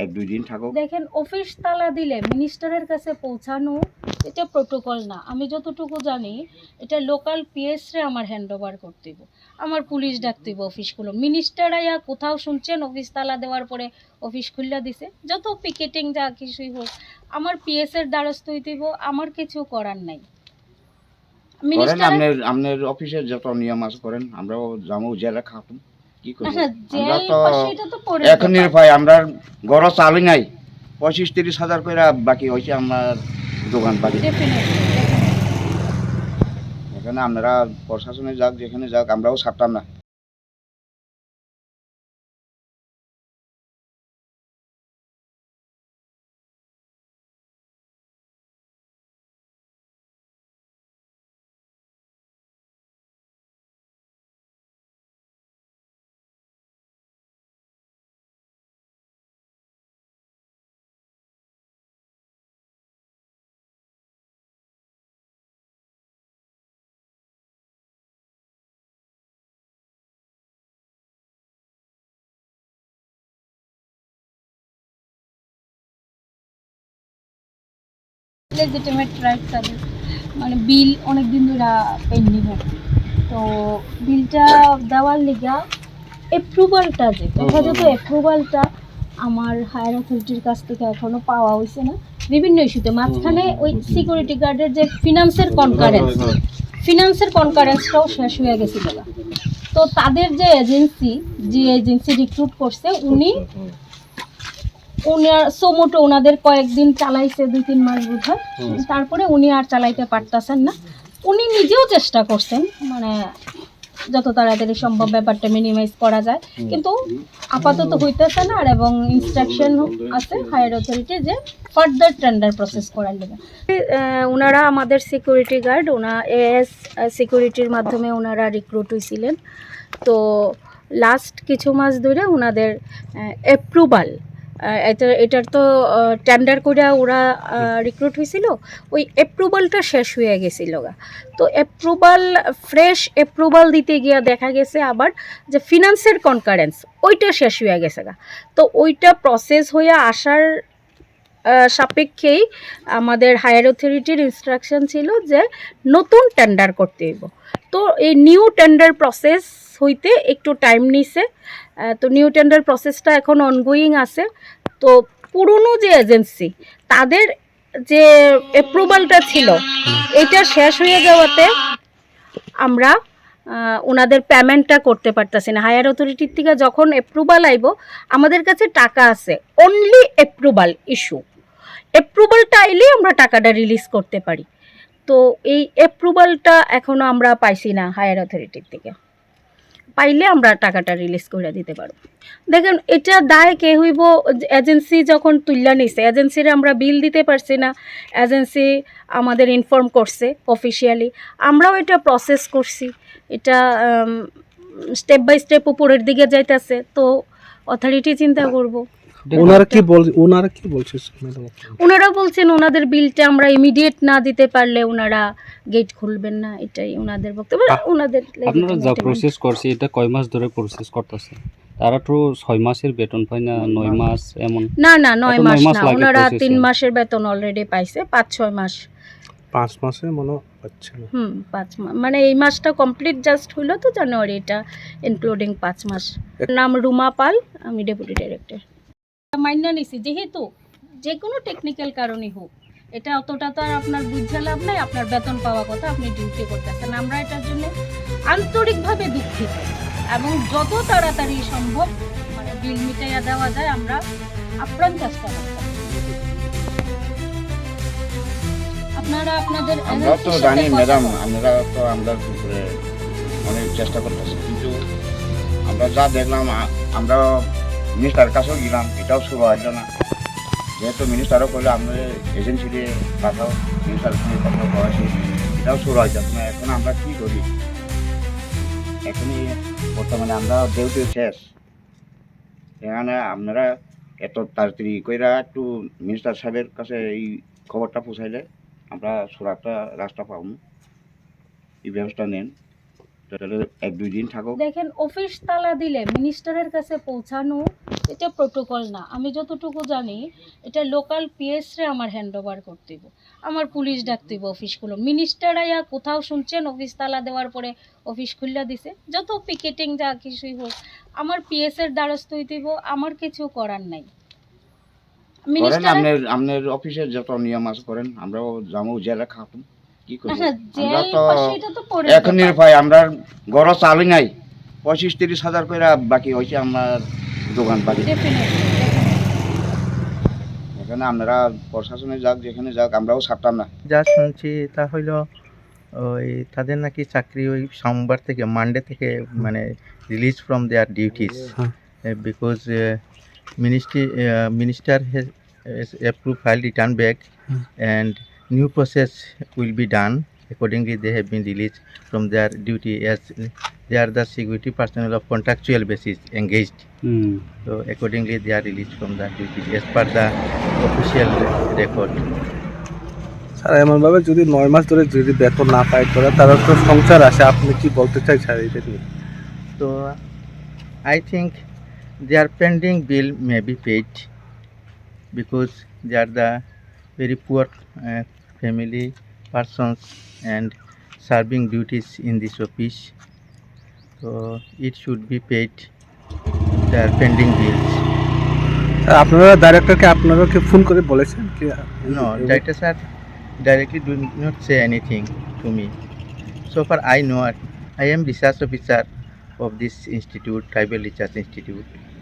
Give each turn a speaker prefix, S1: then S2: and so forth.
S1: এক দুই দিন থাকুক।
S2: দেখেন, অফিস তালা দিলে মিনিস্টারের কাছে পৌঁছানো এটা প্রোটোকল না। আমি যতটুকু জানি এটা লোকাল পিএসরে আমার হ্যান্ড ওভার করতে দিব, আমার পুলিশ ডাকতে দিব অফিসগুলো। মিনিস্টার আয়া কোথাও শুনছেন অফিস তালা দেওয়ার পরে অফিস খুলে দিছে? যত পিকেটিং যা কিছুই হোক, আমার পিএসের দ্বারস্থ হইতে দিব, আমার কিছু করার নাই।
S1: মিনিস্টার আপনার অফিসে যত নিয়ম আছে করেন, আমরাও যাবো জেলে খাবো, কি করব? আমরা তো এখন নির্ভয়, আমরা গড় চালই নাই, 25-30 হাজার করে বাকি হয়েছে আমার দোকান পাটি। এখানে আপনারা প্রশাসনে যাক, যেখানে যাক, আমরাও ছাড়তাম না।
S2: লেজিটিমেট রাইটস আছে, মানে বিল অনেক দিন ধরে পেন্ডিং আছে। তো বিলটা দেওয়ার লিগা অ্যাপ্রুভালটা, যে যথাযথ অ্যাপ্রুভালটা আমার হায়ার অথরিটির কাছ থেকে এখনো পাওয়া হয়েছে না। বিভিন্ন ইস্যুতে মাঝখানে ওই সিকিউরিটি গার্ডের যে ফিনান্সের কনকারেন্সটাও শেষ হয়ে গেছিল। তো তাদের যে এজেন্সি রিক্রুট করছে, সোমোটো ওনাদের কয়েকদিন চালাইছে, 2-3 মাস বোধ হয়, তারপরে উনি আর চালাইতে পারতেছেন না। উনি নিজেও চেষ্টা করছেন, মানে যত তাড়াতাড়ি সম্ভব ব্যাপারটা মিনিমাইজ করা যায়, কিন্তু আপাতত হইতেছে না। আর এবং ইনস্ট্রাকশন আছে হায়ার অথরিটি যে ফার্দার টেন্ডার প্রসেস করার জন্য। ওনারা আমাদের সিকিউরিটি গার্ড, এএস সিকিউরিটির মাধ্যমে ওনারা রিক্রুট হয়েছিলেন। তো লাস্ট কিছু মাস ধরে ওনাদের অ্যাপ্রুভাল, এটার তো টেন্ডার করে ওরা রিক্রুট হয়েছিল, ওই অ্যাপ্রুভালটা শেষ হয়ে গেছিল। তো ফ্রেশ অ্যাপ্রুভাল দিতে গিয়ে দেখা গেছে আবার যে ফিনান্সের কনকারেন্স ওইটা শেষ হয়ে গেছে। তো ওইটা প্রসেস হয়ে আসার সাপেক্ষেই আমাদের হায়ার অথরিটির ইনস্ট্রাকশন ছিল যে নতুন টেন্ডার করতে হইব। তো এই নিউ টেন্ডার প্রসেস হইতে একটু টাইম নিছে। তো নিউ টেন্ডার প্রসেসটা এখন অনগোয়িং আছে। তো পুরনো যে এজেন্সি, তাদের যে অ্যাপ্রুভালটা ছিল এটা শেষ হয়ে যাওয়াতে আমরা ওনাদের পেমেন্টটা করতে পারতেছি না। হায়ার অথরিটির থেকে যখন অ্যাপ্রুভাল আইব, আমাদের কাছে টাকা আছে, অনলি অ্যাপ্রুভালটা আইলে আমরা টাকাটা রিলিজ করতে পারি। তো এই অ্যাপ্রুভালটা এখনও আমরা পাইছি না হায়ার অথরিটির থেকে। পাইলে আমরা টাকাটা রিলিজ করে দিতে পারব। দেখেন, এটা দায় কে হইব? এজেন্সি যখন তুল্লা নিছে, এজেন্সির আমরা বিল দিতে পারছি না, এজেন্সি আমাদের ইনফর্ম করছে অফিসিয়ালি, আমরাও এটা প্রসেস করছি। এটা স্টেপ বাই স্টেপ উপরের দিকে যাইতেছে। তো অথরিটি চিন্তা করব। ওনারা বলছেন ওনাদের বিলটা আমরা ইমিডিয়েট না দিতে পারলে ওনারা গেট খুলবেন না, এটাই ওনাদের বক্তব্য। ওনাদের
S3: আপনারা যা প্রসেস করছে, এটা কয় মাস ধরে প্রসেস করতেছে? তারা তো 6 মাসের বেতন পায় না, 9 মাস এমন?
S2: না 9 মাস না, ওনারা 3 মাসের বেতন অলরেডি পাইছে। 5-6 মাস,
S4: 5 মাসে মনে হচ্ছে না।
S2: 5 মাস, মানে এই মাসটা কমপ্লিট জাস্ট হলো তো জানুয়ারি, এটা ইনক্লুডিং 5 মাস। নাম রুমা পাল, আমি ডেপুটি ডাইরেক্টর। মাইনা নিছি, যেহেতু যে কোনো টেকনিক্যাল কারণে হোক, এটা অতটা তো আর আপনার বুঝে লাভ নাই। আপনার বেতন পাওয়া কথা, আপনি ডিউটি করতেছেন। আমরা এটার জন্য আন্তরিকভাবে দুঃখিত এবং যত তাড়াতাড়ি সম্ভব মানে বিল মিটাইয়া দেওয়া যায় আমরা আপ্রাণ চেষ্টা করব। আপনারা আপনাদের,
S1: আমরা তো জানি ম্যাডাম, আমরা তো আমরা অনেক চেষ্টা করতেছি, কিন্তু আমরা যা দেখলাম, আমরা মিনিস্টারের কাছেও গেলাম, এটাও শুরু হইল না। যেহেতু মিনিস্টারও করলে আমরা এজেন্সি দিয়ে পাঠাও, মিনিস্টারের সঙ্গে কথা বলাছি, এটাও শুরু হয়েছে না। এখন আমরা কী করি? এখনই বর্তমানে আমরা ডিউটি শেষ, এখানে আপনারা এত তাড়াতাড়ি কইরা একটু মিনিস্টার সাহেবের কাছে এই খবরটা পৌঁছাইলে আমরা সুরাটটা রাস্তা পাবো, এই ব্যবস্থা নেন। তাহলে 1-2 দিন থাকুক।
S2: দেখেন, অফিস তালা দিলে মিনিস্টারের কাছে পৌঁছানো এটা প্রোটোকল না। আমি যতটুকু জানি এটা লোকাল পিএসরে আমার হ্যান্ড ওভার করতে হইব, আমার পুলিশ ডাকতে হইব অফিসগুলো। মিনিস্টার আইয়া কোথাও শুনছেন অফিস তালা দেওয়ার পরে অফিস খুললা দিছে, যত পিকেটিং যা কিছুই হোক আমার পিএসের দ্বারস্থ হইতে হইব, আমার কিছু করার নাই।
S1: করেন
S2: মিনিস্টার
S1: আপনার অফিসের যত নিয়ম আছে করেন, আমরাও যাবো জেলে খাতুন কি করবো।
S2: না,
S1: আমরা
S2: জেল
S1: তো
S2: ফাঁসিটা তো পরে
S1: এখন নির্ভয় আমরা ঘর চালু নাই, 25-30 হাজার করে বাকি হয়েছে আমার দোকান বাড়ি। এখানে আপনারা প্রশাসনে যাক যেখানে যাক আমরাও ছাড়তাম না।
S5: যা শুনছি তা হইল ওই তাদের নাকি চাকরি ওই সোমবার থেকে মানডে থেকে মানে release from their duties because minister has approve file return back and new process will be done accordingly they have been released from their duty as they are the security personnel of contractual basis engaged. So accordingly they are released from their duties as per the official record.
S4: Sir এমনভাবে যদি 9 মাস ধরে যদি বেতন না পায় করে তারা তো সংসার আসে, আপনি কি বলতে চাই স্যার এটা নিয়ে?
S5: So I think their pending bill may be paid because they are the very poor family persons and serving duties in this office. So it should be paid their pending bills.
S4: Sir আপনারা ডাইরেক্টরকে আপনারা কি phone করে বলেছেন কি?
S5: No, director sir directly do not say anything to me. So far I know I am research officer of this institute, Tribal Research Institute.